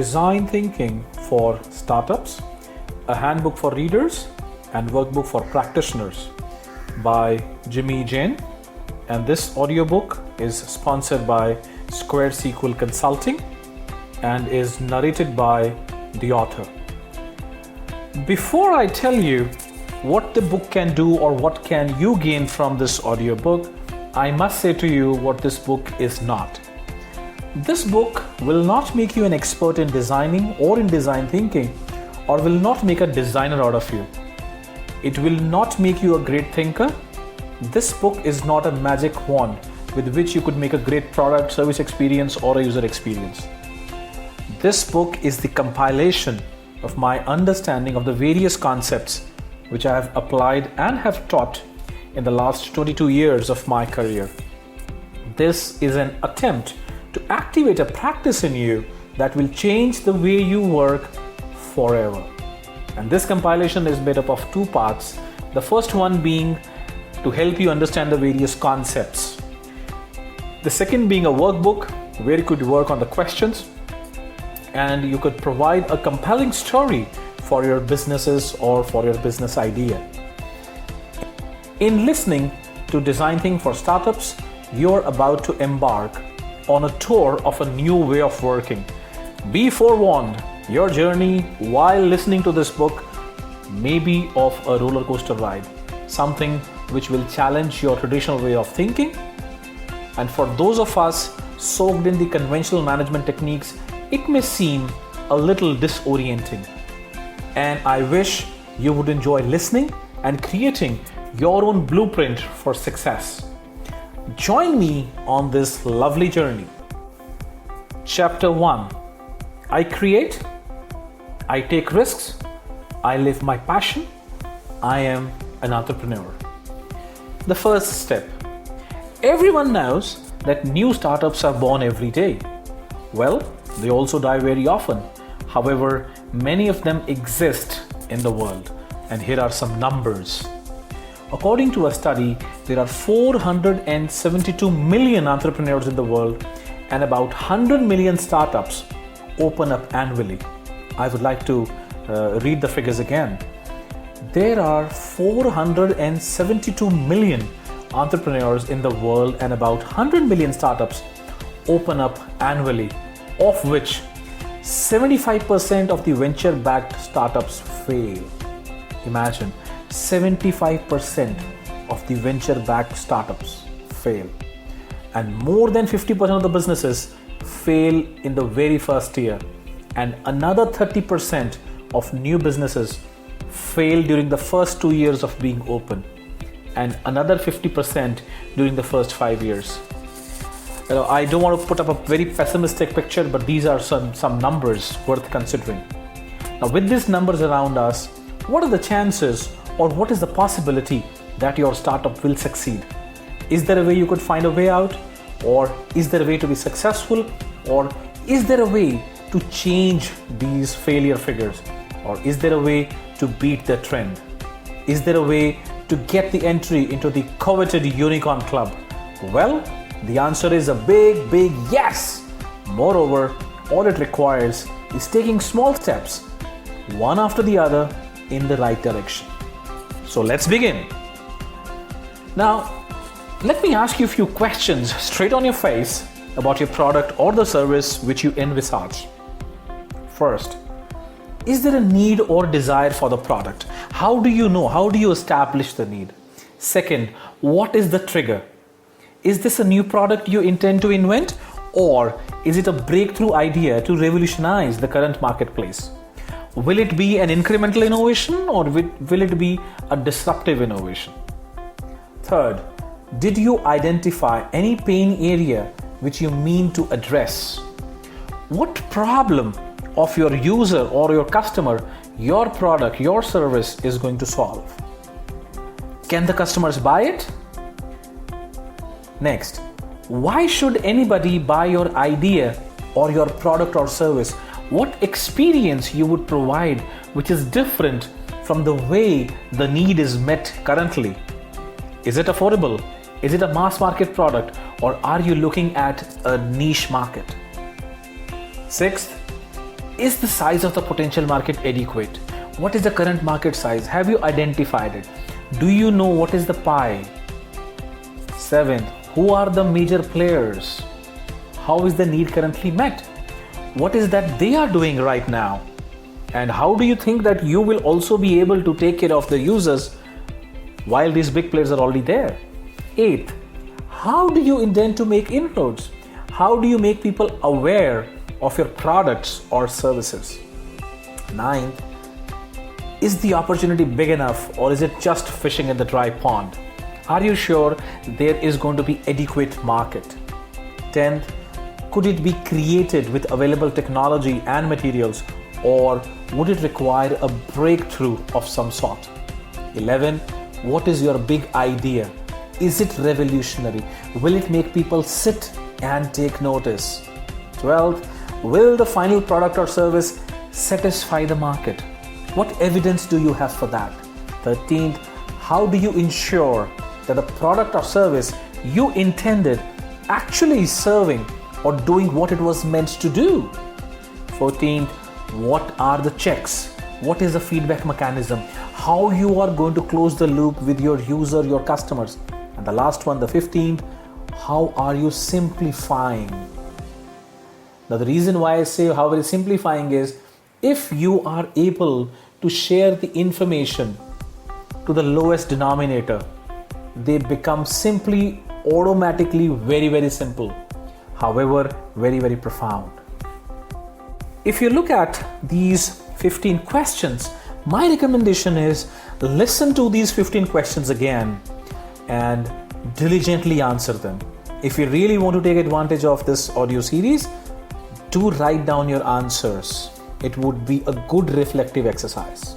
Design Thinking for Startups, a handbook for readers and workbook for practitioners by Jimmyjain. And this audiobook is sponsored by Squaresequelconsulting and is narrated by the author. Before I tell you what the book can do or what can you gain from this audiobook, I must say to you what this book is not. This book will not make you an expert in designing or in design thinking, or will not make a designer out of you. It will not make you a great thinker. This book is not a magic wand with which you could make a great product, service experience, or a user experience. This book is the compilation of my understanding of the various concepts which I have applied and have taught in the last 22 years of my career. This is an attempt to activate a practice in you that will change the way you work forever. And this compilation is made up of two parts. The first one being to help you understand the various concepts. The second being a workbook where you could work on the questions and you could provide a compelling story for your businesses or for your business idea. In listening to Design Thinking for Startups, you're about to embark on a tour of a new way of working. Be forewarned, your journey while listening to this book may be of a roller coaster ride, something which will challenge your traditional way of thinking. And for those of us soaked in the conventional management techniques, it may seem a little disorienting. And I wish you would enjoy listening and creating your own blueprint for success. Join me on this lovely journey. Chapter 1. I create, I take risks, I live my passion, I am an entrepreneur. The first step. Everyone knows that new startups are born every day. Well, they also die very often. However, many of them exist in the world. And here are some numbers. According to a study, there are 472 million entrepreneurs in the world and about 100 million startups open up annually. I would like to read the figures again. There are 472 million entrepreneurs in the world and about 100 million startups open up annually, of which 75% of the venture-backed startups fail. Imagine, 75% of the venture-backed startups fail. And more than 50% of the businesses fail in the very first year. And another 30% of new businesses fail during the first 2 years of being open. And another 50% during the first 5 years. I don't want to put up a very pessimistic picture, but these are some numbers worth considering. Now, with these numbers around us, what are the chances or what is the possibility that your startup will succeed? Is there a way you could find a way out? Or is there a way to be successful? Or is there a way to change these failure figures? Or is there a way to beat the trend? Is there a way to get the entry into the coveted unicorn club? Well, the answer is a big yes. Moreover, all it requires is taking small steps, one after the other, in the right direction. So let's begin. Now, let me ask you a few questions straight on your face about your product or the service which you envisage. First, is there a need or desire for the product? How do you know? How do you establish the need? Second, what is the trigger? Is this a new product you intend to invent, or is it a breakthrough idea to revolutionize the current marketplace? Will it be an incremental innovation, or will it be a disruptive innovation? Third, did you identify any pain area which you mean to address? What problem of your user or your customer your product, your service is going to solve? Can the customers buy it? Next, why should anybody buy your idea or your product or service? What experience you would provide which is different from the way the need is met currently? Is it affordable? Is it a mass market product, or are you looking at a niche market? Sixth, Is the size of the potential market adequate? What is the current market size? Have you identified it? Do you know what is the pie? 7th, who are the major players? How is the need currently met? What is that they are doing right now? And how do you think that you will also be able to take care of the users while these big players are already there? 8th, how do you intend to make inroads? How do you make people aware of your products or services? 9th, is the opportunity big enough, or is it just fishing in the dry pond? Are you sure there is going to be adequate market? 10th, could it be created with available technology and materials, or would it require a breakthrough of some sort? 11, what is your big idea? Is it revolutionary? Will it make people sit and take notice? 12th, will the final product or service satisfy the market? What evidence do you have for that? 13th, how do you ensure that the product or service you intended actually is serving or doing what it was meant to do? 14th, what are the checks? What is the feedback mechanism? How you are going to close the loop with your user, your customers? And the last one, the 15th, how are you simplifying? Now the reason why I say how very simplifying is, if you are able to share the information to the lowest denominator, they become simply automatically very, very simple. However, very, very profound. If you look at these 15 questions, my recommendation is listen to these 15 questions again and diligently answer them. If you really want to take advantage of this audio series, do write down your answers. It would be a good reflective exercise.